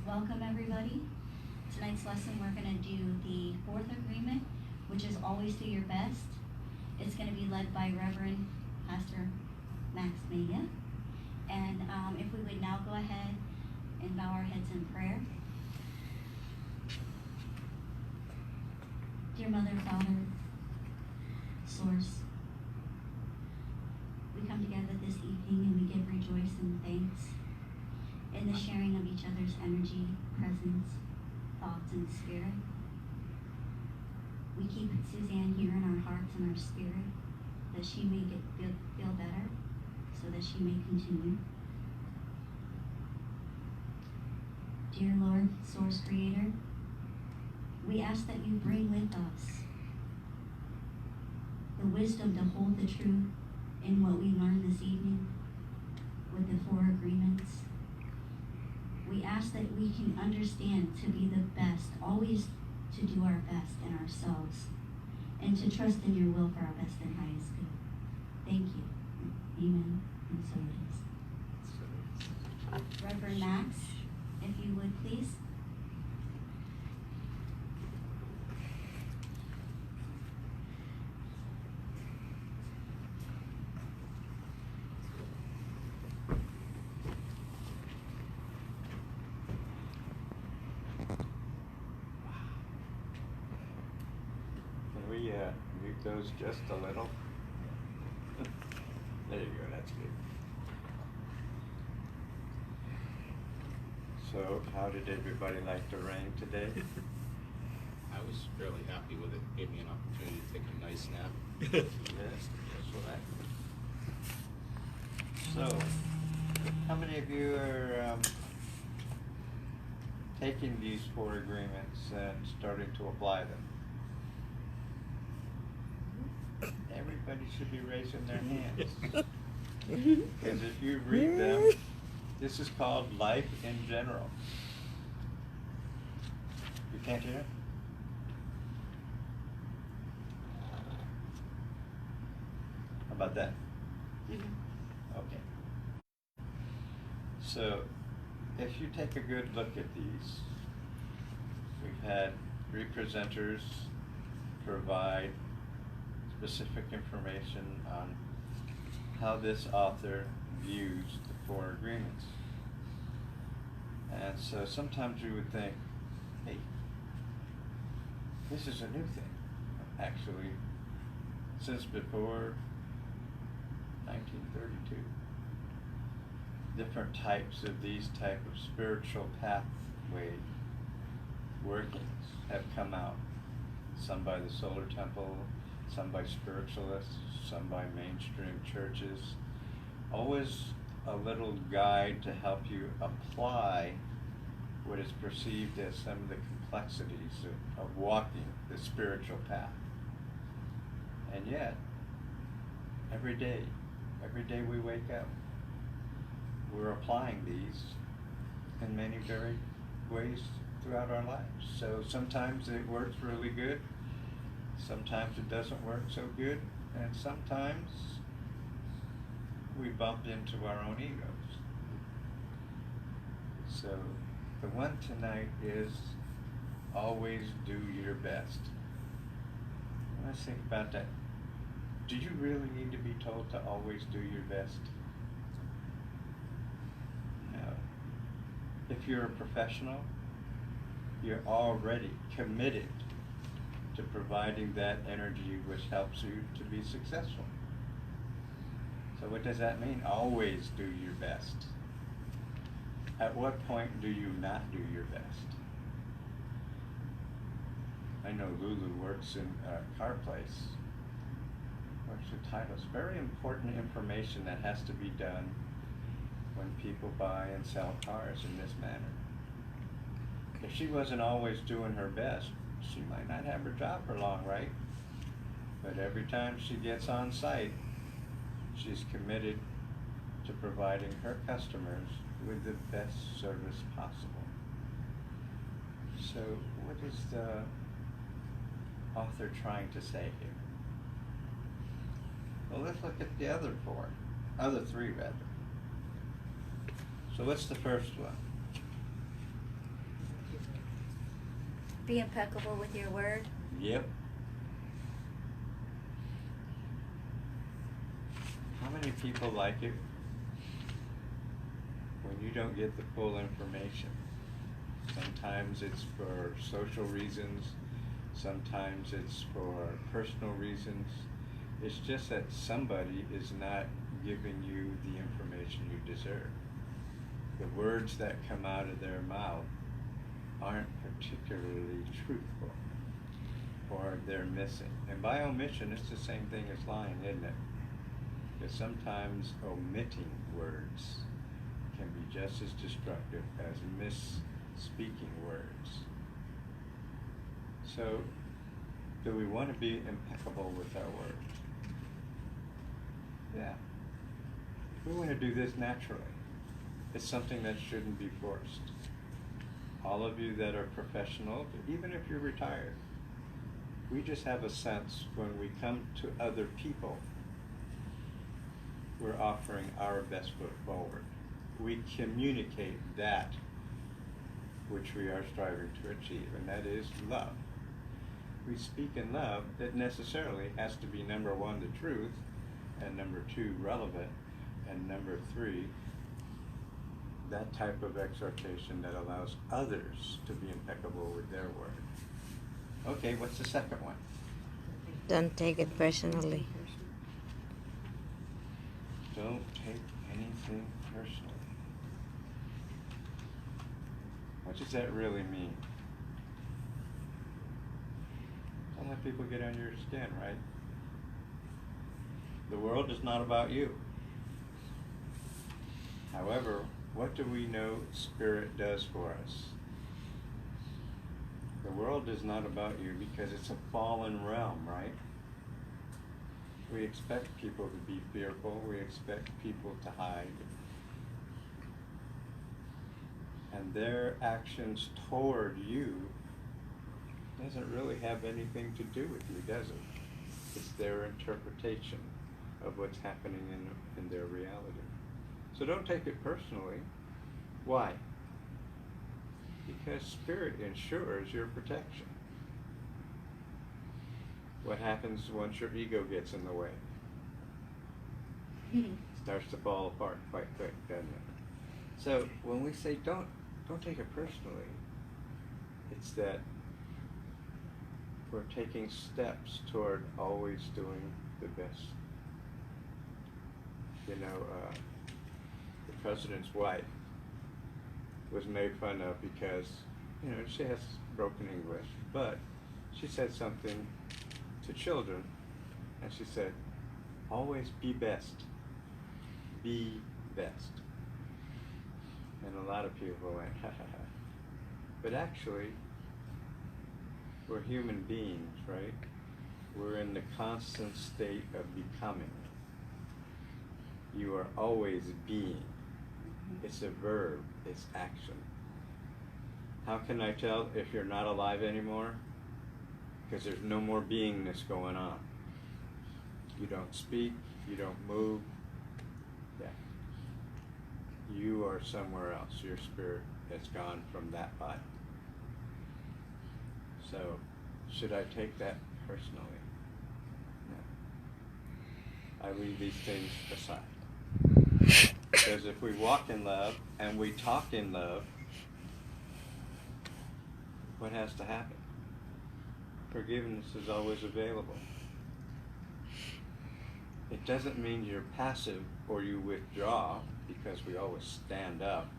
Welcome, everybody. Tonight's lesson, we're going to do the fourth agreement, which is always do your best. It's going to be led by Reverend Pastor Max Mania. And if we would now go ahead and bow our heads in prayer. Dear Mother, Father, Source, we come together this evening and we give rejoice and thanks in the sharing of each other's energy, presence, thoughts, and spirit. We keep Suzanne here in our hearts and our spirit, that she may feel better, so that she may continue. Dear Lord, Source Creator, we ask that you bring with us the wisdom to hold the truth in what we learned this evening with the four agreements. We ask that we can understand to be the best, always to do our best in ourselves, and to trust in your will for our best and highest good. Thank you. Amen. And so it is. Reverend Max, if you would please. Mute those just a little. There you go, that's good. So, how did everybody like the rain today? I was fairly happy with it. Gave me an opportunity to take a nice nap. Yes, that's what I. So, how many of you are taking these four agreements and starting to apply them? Everybody should be raising their hands. Because if you read them, this is called life in general. You can't hear? How about that? Okay. So, if you take a good look at these, we've had three presenters provide specific information on how this author views the four agreements. And so sometimes you would think, hey, this is a new thing. Actually, since before 1932, different types of these type of spiritual pathway workings have come out. Some by the Solar Temple, some by spiritualists, some by mainstream churches. Always a little guide to help you apply what is perceived as some of the complexities of walking the spiritual path. And yet, every day we wake up, we're applying these in many very ways throughout our lives. So sometimes it works really good, sometimes it doesn't work so good, and sometimes we bump into our own egos. So the one tonight is always do your best. Let's think about that. Do you really need to be told to always do your best? No. If you're a professional, you're already committed to providing that energy which helps you to be successful. So what does that mean? Always do your best. At what point do you not do your best? I know Lulu works in a car place. What's the title? It's very important information that has to be done when people buy and sell cars in this manner. If she wasn't always doing her best, she might not have her job for long, right? But every time she gets on site, she's committed to providing her customers with the best service possible. So what is the author trying to say here? Well, let's look at the other three rather. So what's the first one? Be impeccable with your word. Yep. How many people like it when you don't get the full information? Sometimes it's for social reasons, sometimes it's for personal reasons. It's just that somebody is not giving you the information you deserve. The words that come out of their mouth aren't particularly truthful, or they're missing. And by omission, it's the same thing as lying, isn't it? Because sometimes omitting words can be just as destructive as misspeaking words. So, do we want to be impeccable with our words? Yeah. We want to do this naturally. It's something that shouldn't be forced. All of you that are professional, even if you're retired, we just have a sense when we come to other people, we're offering our best foot forward. We communicate that which we are striving to achieve, and that is love. We speak in love that necessarily has to be, number one, the truth, and number two, relevant, and number three, that type of exhortation that allows others to be impeccable with their word. Okay, what's the second one? Don't take it personally. Don't take anything personally. What does that really mean? Don't let people get under your skin, right? The world is not about you. However, what do we know Spirit does for us? The world is not about you because it's a fallen realm, right? We expect people to be fearful. We expect people to hide. And their actions toward you doesn't really have anything to do with you, does it? It's their interpretation of what's happening in their reality. So don't take it personally. Why? Because Spirit ensures your protection. What happens once your ego gets in the way? Starts to fall apart quite quick, doesn't it? So when we say don't take it personally, it's that we're taking steps toward always doing the best. You know, the president's wife was made fun of because, you know, she has broken English, but she said something to children, and she said, always be best. Be best. And a lot of people went, ha ha ha. But actually, we're human beings, right? We're in the constant state of becoming. You are always being. It's a verb, it's action. How can I tell if you're not alive anymore? Because there's no more beingness going on. You don't speak, you don't move. Yeah. You are somewhere else. Your spirit has gone from that body. So, should I take that personally? No. I leave these things aside. Because if we walk in love and we talk in love, what has to happen? Forgiveness is always available. It doesn't mean you're passive or you withdraw, because we always stand up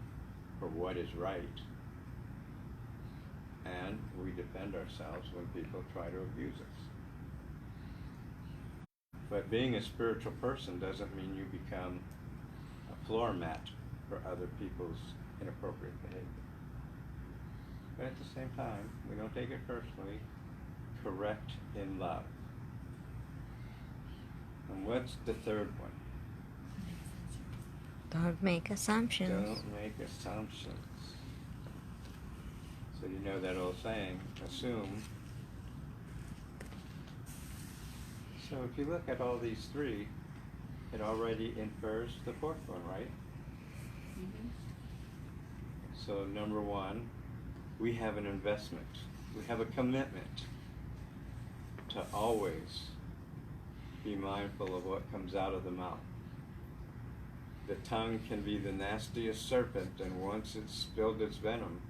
for what is right. And we defend ourselves when people try to abuse us. But being a spiritual person doesn't mean you become a floor mat for other people's inappropriate behavior. But at the same time, we don't take it personally. Correct in love. And what's the third one? Don't make assumptions. Don't make assumptions. So you know that old saying, assume. So if you look at all these three, it already infers the fourth one, right? Mm-hmm. So number one, we have an investment We have a commitment to always be mindful of what comes out of the mouth. The tongue can be the nastiest serpent, and once it's spilled its venom,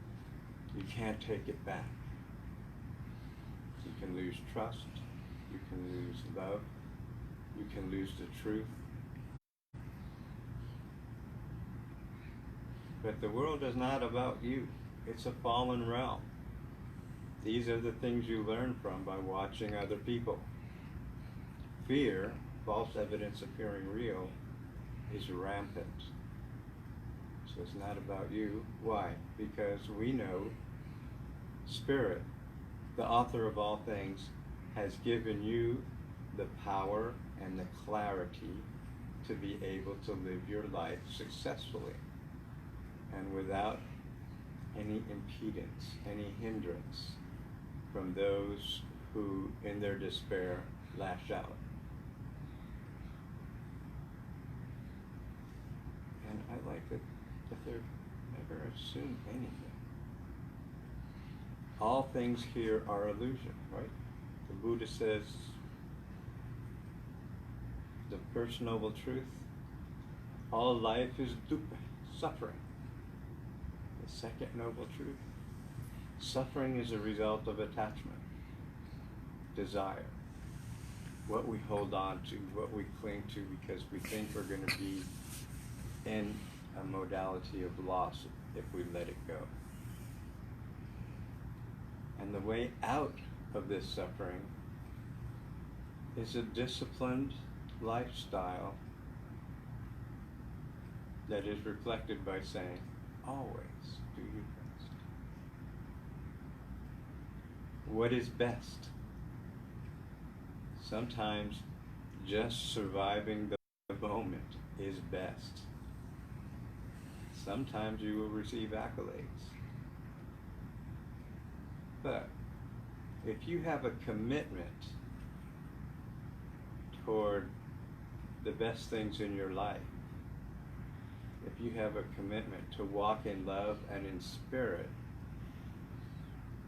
you can't take it back. You can lose trust, you can lose love, you can lose the truth. But the world is not about you. It's a fallen realm. These are the things you learn from by watching other people. Fear, false evidence appearing real, is rampant. So it's not about you. Why? Because we know Spirit, the author of all things, has given you the power and the clarity to be able to live your life successfully and without any impedance, any hindrance from those who, in their despair, lash out. And I like that they're never assume anything. All things here are illusion, right? The Buddha says, the First Noble Truth, all life is dukkha, suffering. The Second Noble Truth, suffering is a result of attachment, desire, what we hold on to, what we cling to because we think we're going to be in a modality of loss if we let it go. And the way out of this suffering is a disciplined lifestyle that is reflected by saying, always do your best. What is best? Sometimes just surviving the moment is best. Sometimes you will receive accolades. But if you have a commitment toward the best things in your life, if you have a commitment to walk in love and in spirit,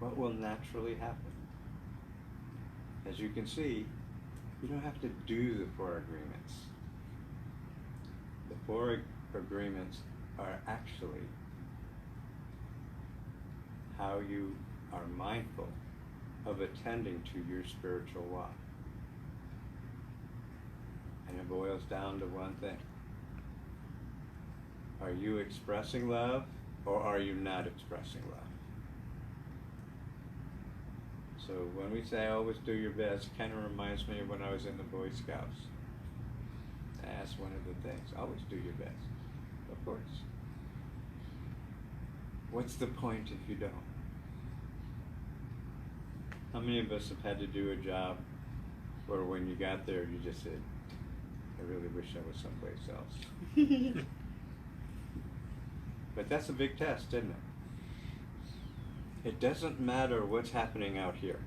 what will naturally happen? As you can see, you don't have to do the 4 agreements. The 4 agreements are actually how you are mindful of attending to your spiritual walk. And it boils down to one thing. Are you expressing love or are you not expressing love? So when we say always do your best, it kind of reminds me of when I was in the Boy Scouts. That's one of the things. Always do your best. Of course. What's the point if you don't? How many of us have had to do a job where when you got there you just said, I really wish I was someplace else? But that's a big test, isn't it? It doesn't matter what's happening out here.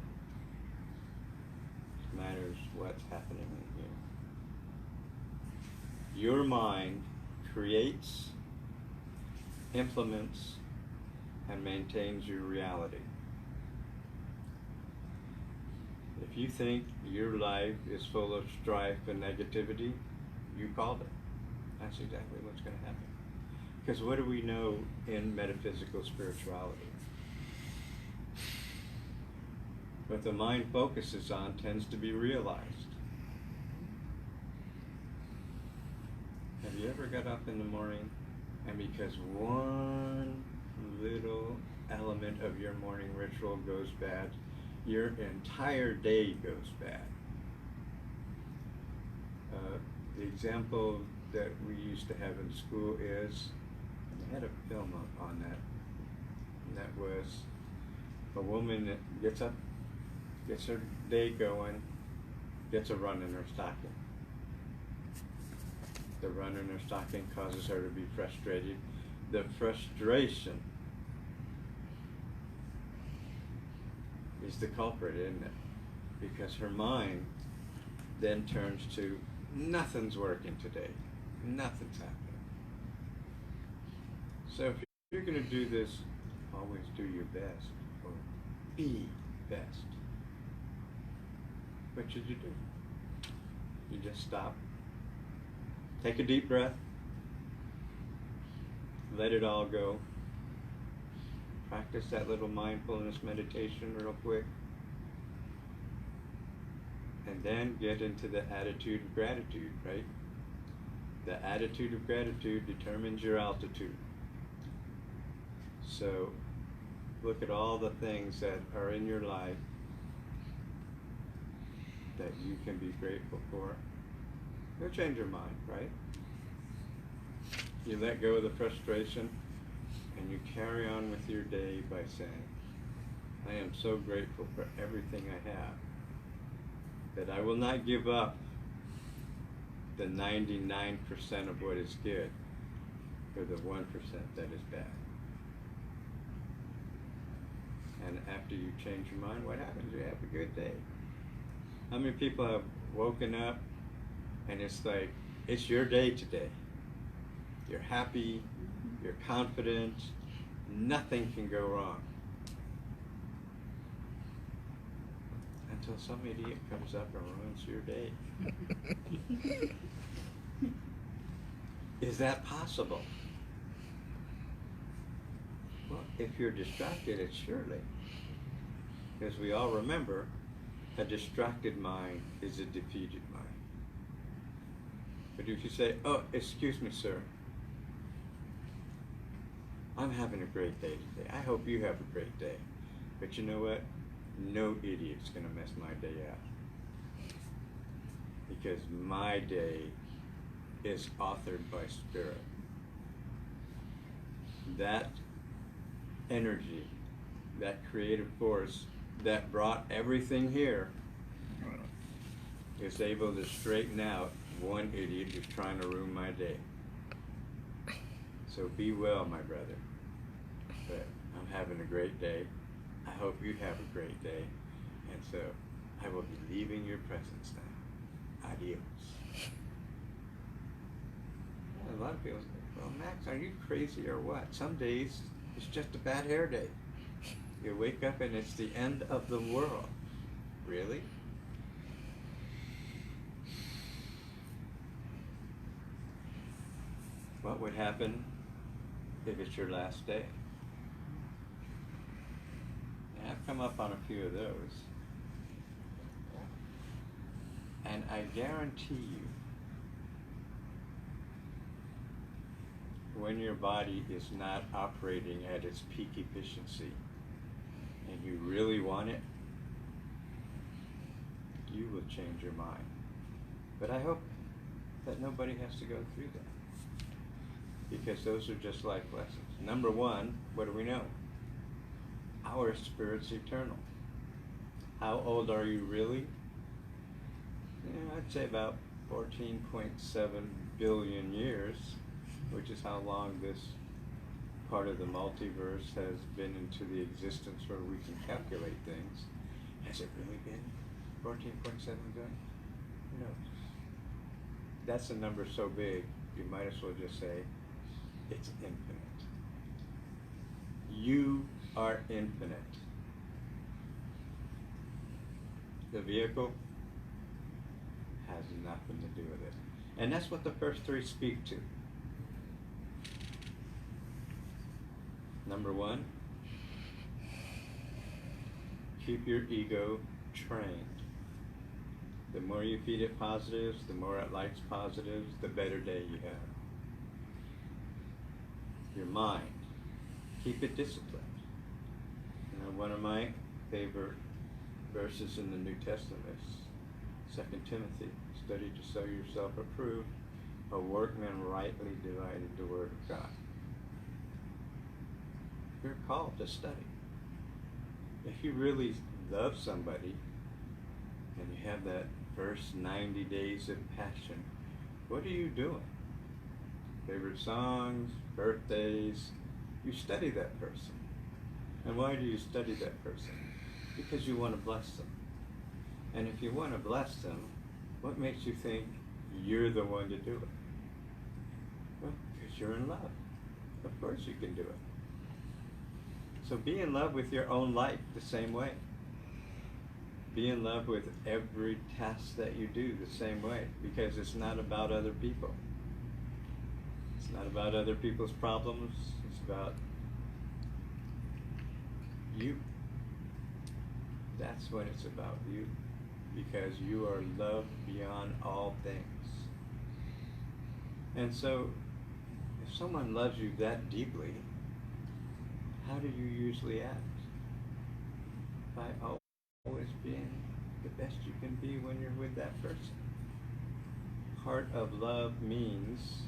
It matters what's happening in here. Your mind creates, implements, and maintains your reality. If you think your life is full of strife and negativity, you called it. That's exactly what's going to happen. Because what do we know in metaphysical spirituality? What the mind focuses on tends to be realized. Have you ever got up in the morning and because one little element of your morning ritual goes bad, your entire day goes bad? The example that we used to have in school is, I had a film on that, and that was a woman that gets up, gets her day going, gets a run in her stocking. The run in her stocking causes her to be frustrated. The frustration is the culprit, isn't it? Because her mind then turns to, nothing's working today. Nothing's happening. So if you're going to do this, always do your best. Or the best. What should you do? You just stop, take a deep breath, let it all go. Practice that little mindfulness meditation real quick. And then get into the attitude of gratitude, right? The attitude of gratitude determines your altitude. So look at all the things that are in your life that you can be grateful for. It'll change your mind, right? You let go of the frustration and you carry on with your day by saying, I am so grateful for everything I have, that I will not give up the 99% of what is good for the 1% that is bad. And after you change your mind, what happens? You have a good day. How many people have woken up and it's like, it's your day today. You're happy, you're confident, nothing can go wrong. Until some idiot comes up and ruins your day. Is that possible? Well, if you're distracted, it's surely. Because we all remember, a distracted mind is a defeated mind. But if you say, oh, excuse me, sir, I'm having a great day today. I hope you have a great day. But you know what? No idiot's going to mess my day up. Because my day is authored by Spirit. That energy, that creative force that brought everything here is able to straighten out one idiot who's trying to ruin my day. So be well, my brother. But I'm having a great day. I hope you have a great day. And so I will be leaving your presence now. Adios. A lot of people say, well, Max, are you crazy or what? Some days it's just a bad hair day. You wake up and it's the end of the world. Really? What would happen if it's your last day? And I've come up on a few of those. And I guarantee you, when your body is not operating at its peak efficiency and you really want it, you will change your mind. But I hope that nobody has to go through that, because those are just life lessons. Number one, what do we know? Our spirit's eternal. How old are you really? I'd say about 14.7 billion years, which is how long this part of the multiverse has been into the existence where we can calculate things. Has it really been 14.7 billion? Who knows? That's a number so big, you might as well just say it's infinite. You are infinite. The vehicle has nothing to do with it. And that's what the first three speak to. Number one, keep your ego trained. The more you feed it positives, the more it likes positives, the better day you have. Your mind, keep it disciplined. You know, one of my favorite verses in the New Testament is 2 Timothy, study to show yourself approved, a workman rightly dividing the word of God. You're called to study. If you really love somebody and you have that first 90 days of passion, what are you doing? Favorite songs, birthdays, you study that person. And why do you study that person? Because you want to bless them. And if you want to bless them, what makes you think you're the one to do it? Well, because you're in love. Of course you can do it. So be in love with your own life the same way. Be in love with every task that you do the same way, because it's not about other people. It's not about other people's problems. It's about you. That's what it's about, you. Because you are loved beyond all things. And so, if someone loves you that deeply, how do you usually act? By always being the best you can be when you're with that person. Heart of love means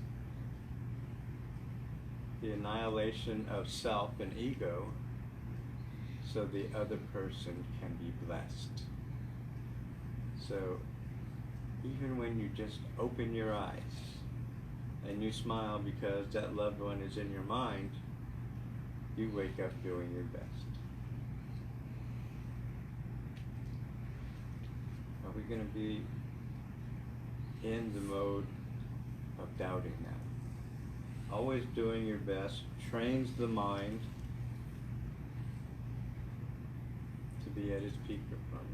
the annihilation of self and ego so the other person can be blessed. So even when you just open your eyes and you smile because that loved one is in your mind, you wake up doing your best. Are we going to be in the mode of doubting now? Always doing your best trains the mind to be at its peak performance.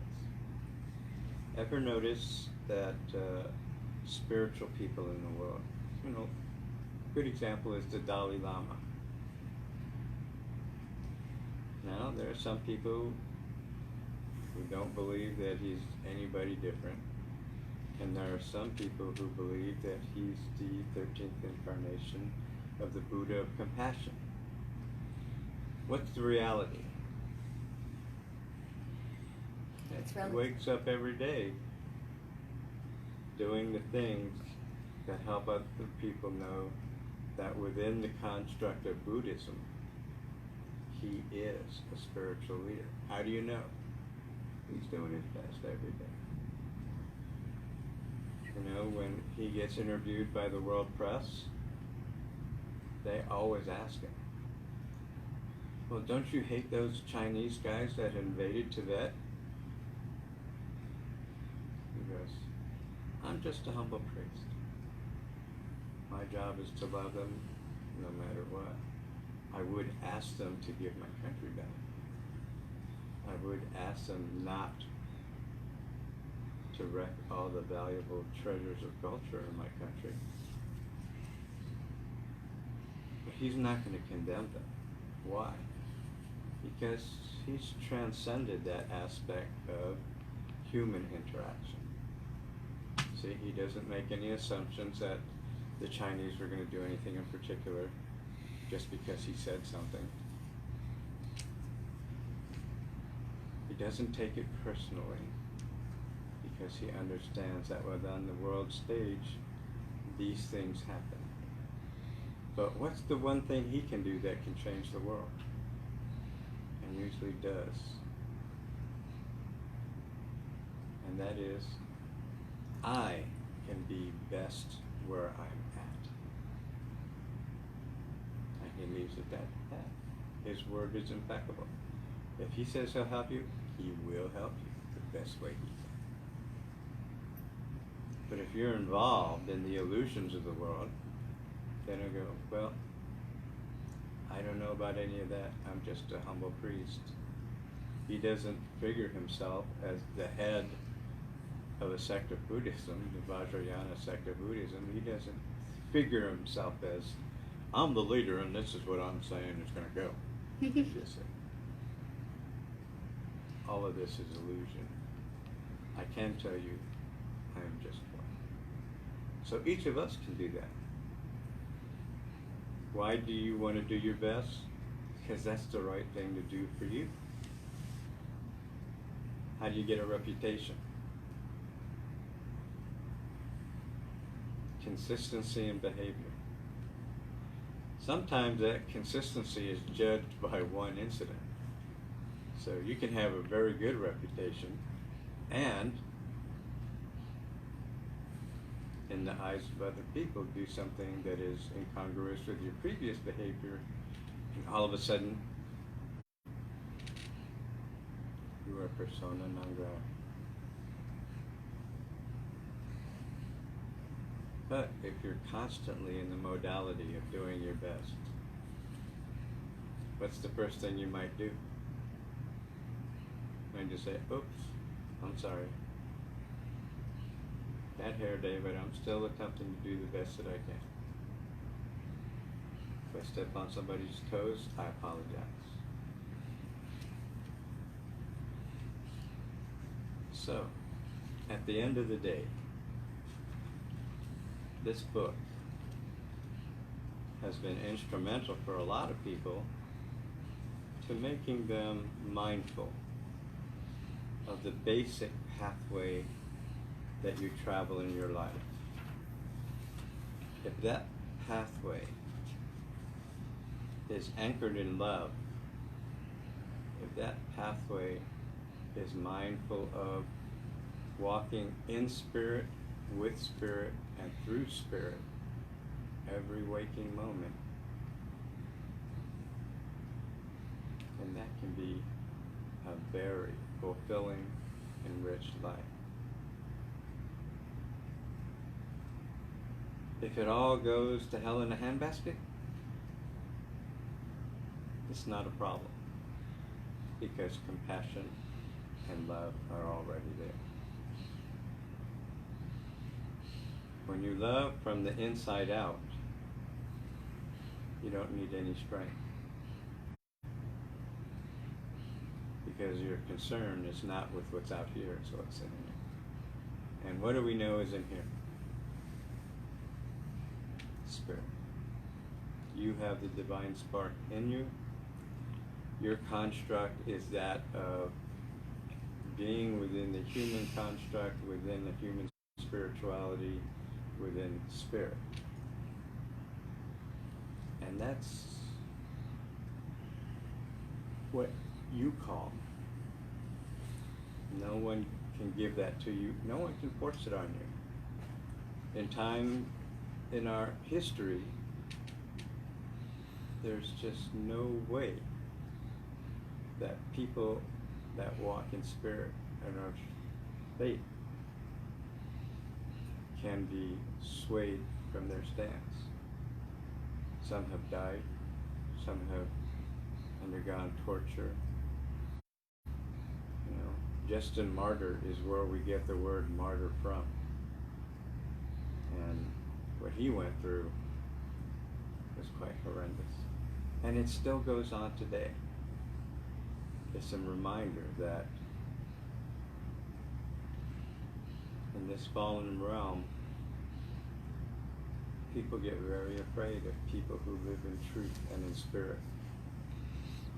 Ever notice that spiritual people in the world, a good example is the Dalai Lama. Now, there are some people who don't believe that he's anybody different, and there are some people who believe that he's the 13th incarnation of the Buddha of compassion. What's the reality? It's He relative. wakes up every day doing the things that help other people know that within the construct of Buddhism, he is a spiritual leader. How do you know? He's doing his best every day. When he gets interviewed by the world press, they always ask him, well, don't you hate those Chinese guys that invaded Tibet? He goes, I'm just a humble priest. My job is to love them no matter what. I would ask them to give my country back. I would ask them not to wreck all the valuable treasures of culture in my country. But he's not going to condemn them. Why? Because he's transcended that aspect of human interaction. See, he doesn't make any assumptions that the Chinese were going to do anything in particular just because he said something. He doesn't take it personally because he understands that within the world stage, these things happen. But what's the one thing he can do that can change the world? And usually does. And that is, I can be best where I'm at. And he leaves it at that. His word is impeccable. If he says he'll help you, he will help you the best way he can. But if you're involved in the illusions of the world, then I go, well, I don't know about any of that. I'm just a humble priest. He doesn't figure himself as the head of a sect of Buddhism, the Vajrayana sect of Buddhism. He doesn't figure himself as, I'm the leader and this is what I'm saying is going to go. Just all of this is illusion. I can tell you, I am just one. So each of us can do that. Why do you want to do your best? Because that's the right thing to do for you. How do you get a reputation? Consistency in behavior. Sometimes that consistency is judged by one incident. So you can have a very good reputation and in the eyes of other people do something that is incongruous with your previous behavior, and all of a sudden you are persona non grata. But if you're constantly in the modality of doing your best, what's the first thing you might do? And just say, oops, I'm sorry. Bad hair day, but I'm still attempting to do the best that I can. If I step on somebody's toes, I apologize. So, at the end of the day, this book has been instrumental for a lot of people to making them mindful of the basic pathway that you travel in your life. If that pathway is anchored in love, if that pathway is mindful of walking in spirit, with spirit, and through spirit every waking moment, and that can be a very fulfilling and rich life. If it all goes to hell in a handbasket, it's not a problem, because compassion and love are already there. When you love from the inside out, you don't need any strength, because your concern is not with what's out here, it's what's in here. And what do we know is in here? Spirit. You have the divine spark in you. Your construct is that of being within the human construct, within the human spirituality, within spirit. And that's what you call. No one can give that to you. No one can force it on you. In time, in our history, there's just no way that people that walk in spirit and are faith can be swayed from their stance. Some have died, some have undergone torture. You know, Justin Martyr is where we get the word martyr from. And what he went through was quite horrendous. And it still goes on today. It's a reminder that in this fallen realm, people get very afraid of people who live in truth and in spirit.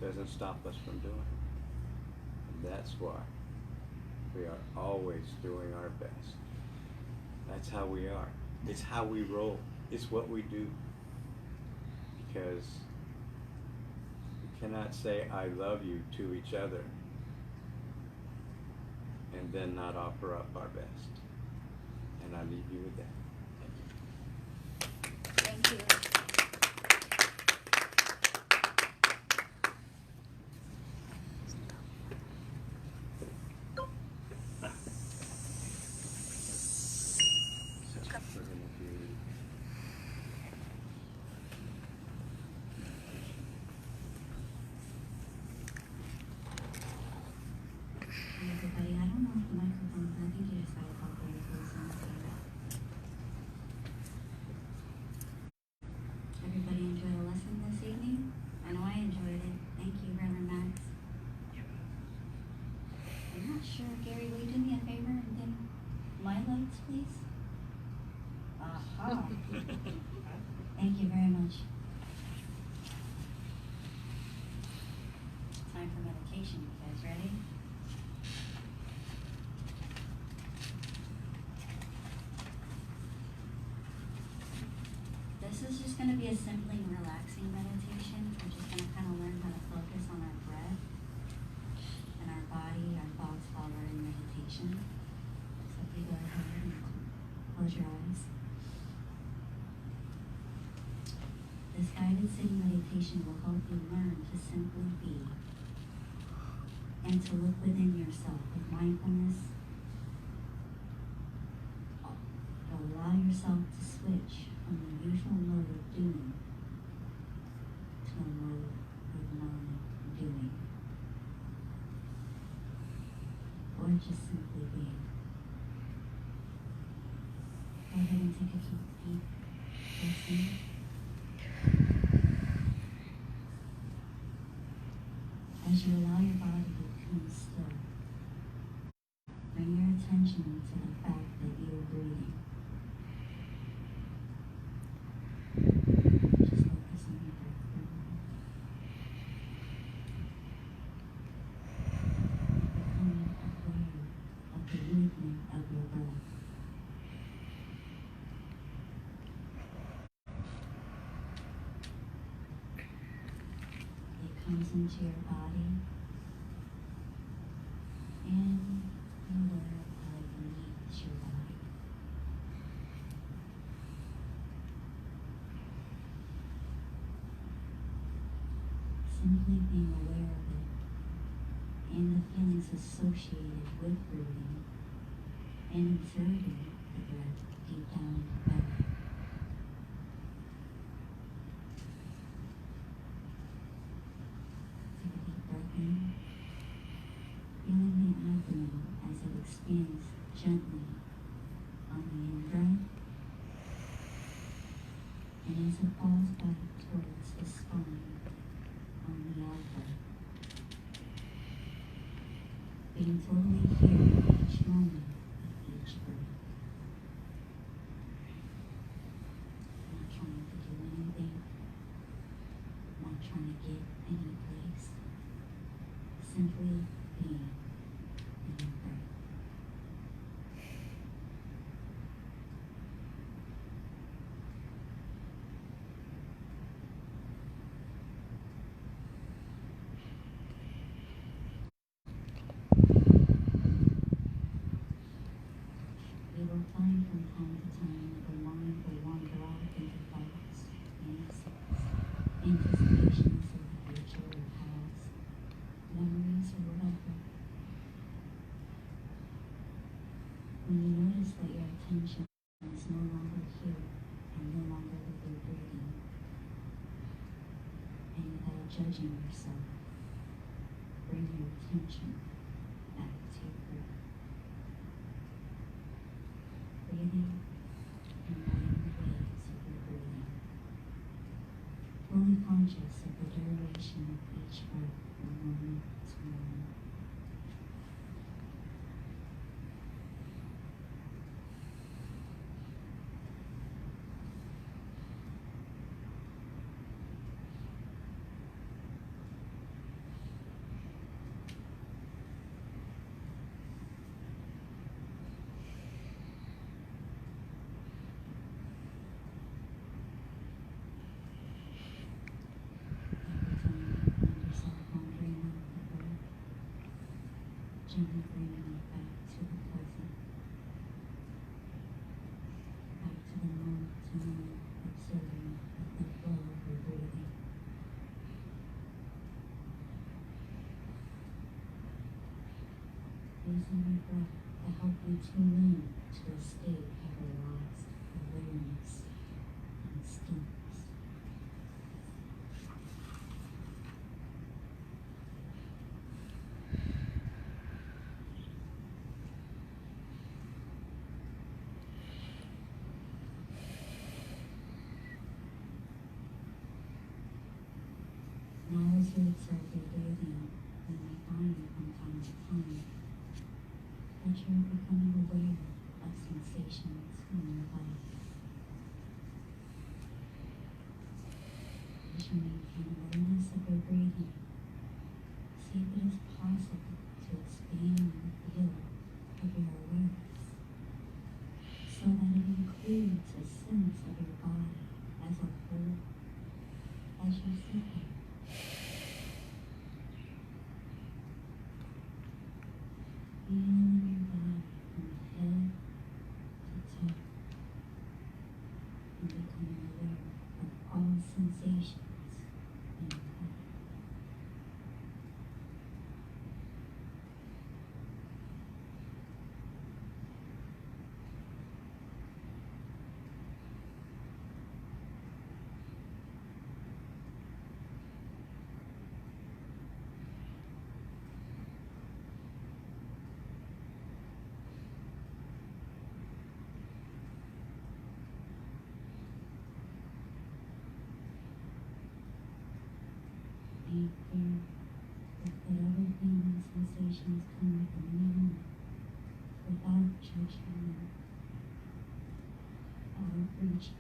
It doesn't stop us from doing it. And that's why we are always doing our best. That's how we are. It's how we roll. It's what we do. Because we cannot say I love you to each other and then not offer up our best. And I leave you with that. Thank you. Everybody, I don't know if the microphone's, I think you just gotta talk very close and stand up. Everybody enjoy the lesson this evening? I know I enjoyed it. Thank you, Reverend Max. I'm not sure, Gary, will you do me a favor and dim my lights, please? Aha. Thank you very much. Time for meditation, you guys ready? This is just going to be a simple and relaxing meditation. We're just going to kind of learn how to focus on our breath and our body. Our thoughts follow in meditation. So if you go ahead and close your eyes. This guided sitting meditation will help you learn to simply be and to look within yourself with mindfulness. Allow yourself to switch from the usual mode of doing to a mode of knowing. just simply being. Go ahead and take a deep breath in. As you allow your body to become still, bring your attention to the fact that you are breathing. Just focus on your breath for a moment. Becoming aware of the movement of your breath. It comes into your body, and you're aware of how it leaves your body. Simply being aware of it and the feelings associated with breathing and observing the breath deep down in your belly. Take a deep breath in, feeling the abdomen as it expands gently on the in-breath and as it falls back towards the spine on the out-breath. Being totally here in each moment of each breath. Not trying to do anything, not trying to get any place. Simply being in your breath. You will find from time to time that the mind will wander off into thoughts, fantasies, anticipations of the future or past, memories or whatever. When you notice that your attention is no longer here and no longer with your breathing, and without judging yourself, bring your attention back to your breath. Breathing and riding the waves of your breathing. Fully conscious of the duration of each breath from moment to moment. Gently bringing it back to the present, back to the moment to moment, observing the flow of your breathing. Using your breath to help you tune in to a state of relaxed awareness and stillness. Now as you observe your breathing, you may find from time to time that you're becoming aware of sensations in your body. As you maintain awareness of your breathing, see if it is possible to expand the field of your awareness so that it includes a sense of your body as a whole as you sit there. Feeling your body from head to toe and becoming aware of all sensations in your body. right there with whatever feelings, sensations come with them in the moment, without judging them, without reaching,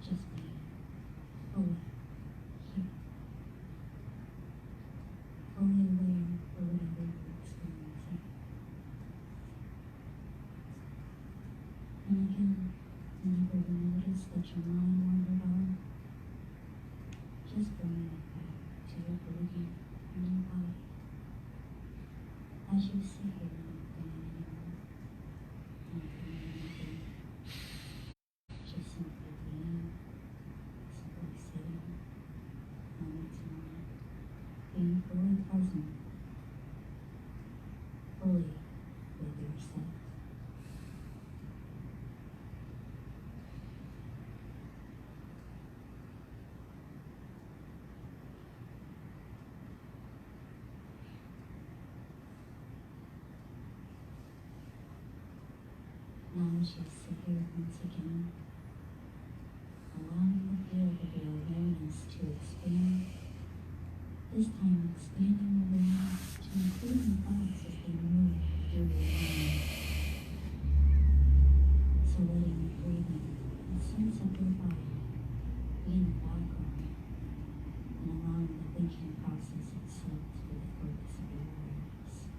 just being fully here, fully aware for whatever you're experiencing. And again, whenever you notice that your mind wandered off, just bring it back to your breathing and your body. As you sit here, not doing anymore, not doing anything, just simply being, simply sitting, moment to moment, being fully present, fully with yourself. Now as you sit here once again, allowing the field of your awareness to expand, this time expanding awareness to including thoughts as they move through your mind. So letting your breathing and sense of your body be in the background and allowing the thinking process itself to be the focus of your awareness.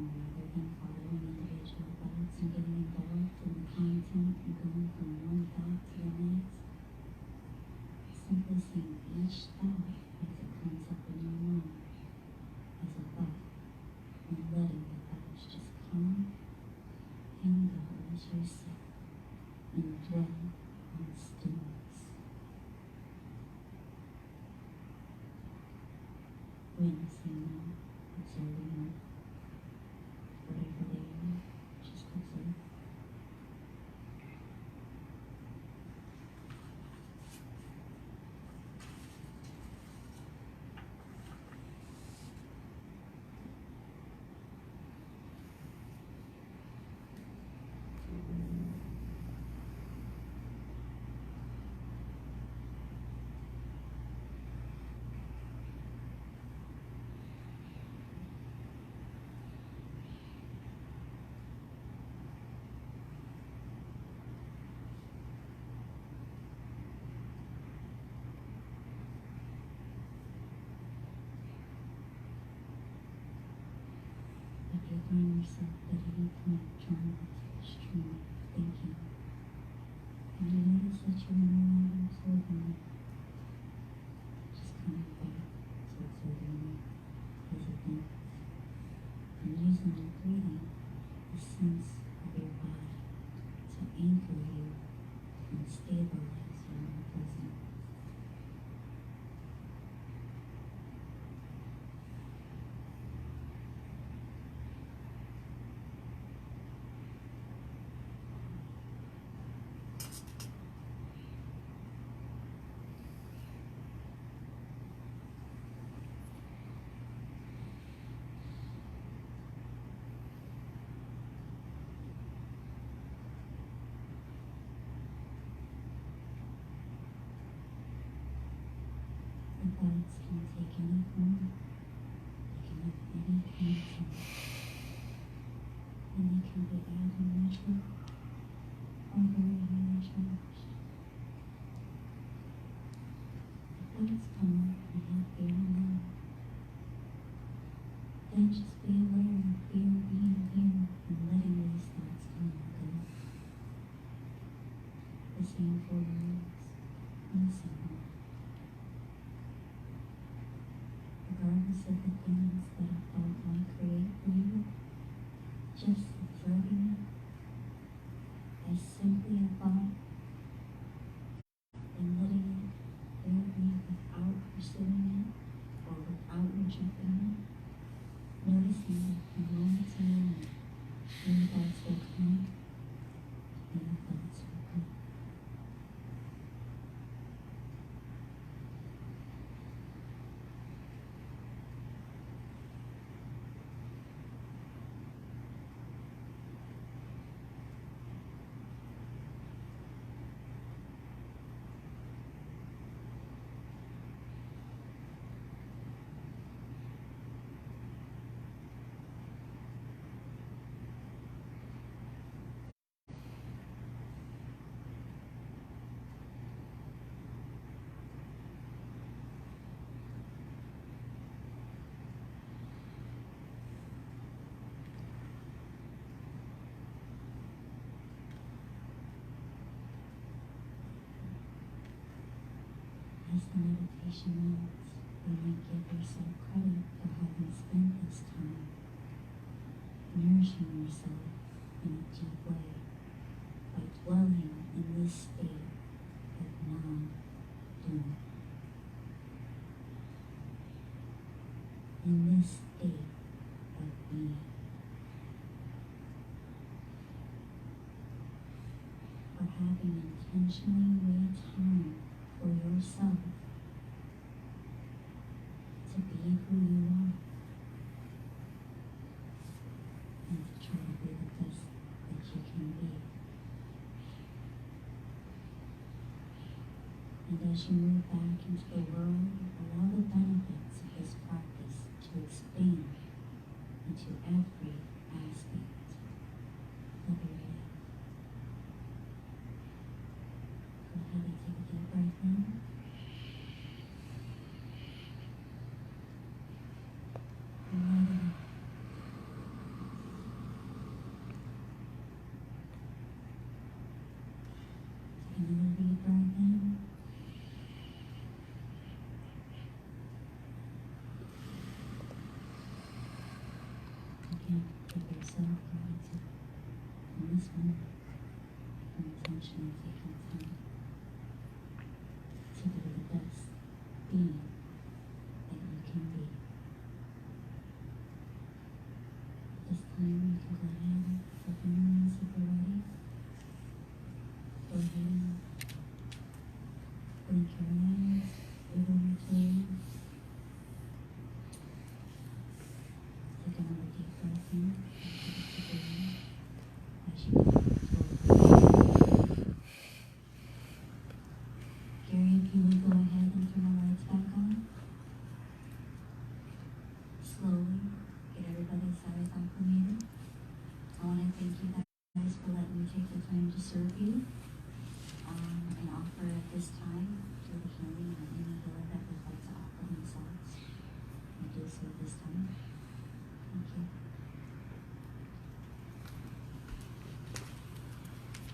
And rather than following individual thoughts and getting involved in the content and going from one thought to the next, simply seeing each thought as it comes up in your mind as a thought, and letting the thoughts just come and go as you sit and dwell on stillness. Witnessing them, observing them, whatever they are, just observe. If you find yourself at any point drawn to the stream of thinking, and you notice that you are no longer observing it, just coming back to observing it as it thinks, and using your breathing, the sense of your body, to anchor you and stabilize you in the present. The thoughts can take any form, they can have any content, and they can be either neutral or very highly charged. The thoughts come up and have fear in them. Then just be aware of fear being here and letting these thoughts come and go. The same for words and the same one. Regardless of the things that a thought might create for you, just observing it as simply a thought and letting it there be without pursuing it or without rejecting it, noticing that from moment to moment, new thoughts will come, new thoughts will go. As the meditation ends, you may give yourself credit for having spent this time nourishing yourself in a deep way by dwelling in this state of non-doing. In this state of being. For having intentionally made time for yourself to be who you are and to try to be the best that you can be. And as you move back into the world, allow the benefits of this practice to expand into every aspect of your life. Go ahead and take a deep breath in. And let it out. Take another deep breath in. Again, give yourself gratitude in this moment for intentionally taking time to be the best being that you can be. At this time, you can go ahead and open your eyes if you're ready. Go ahead and blink your eyes, wiggle your toes.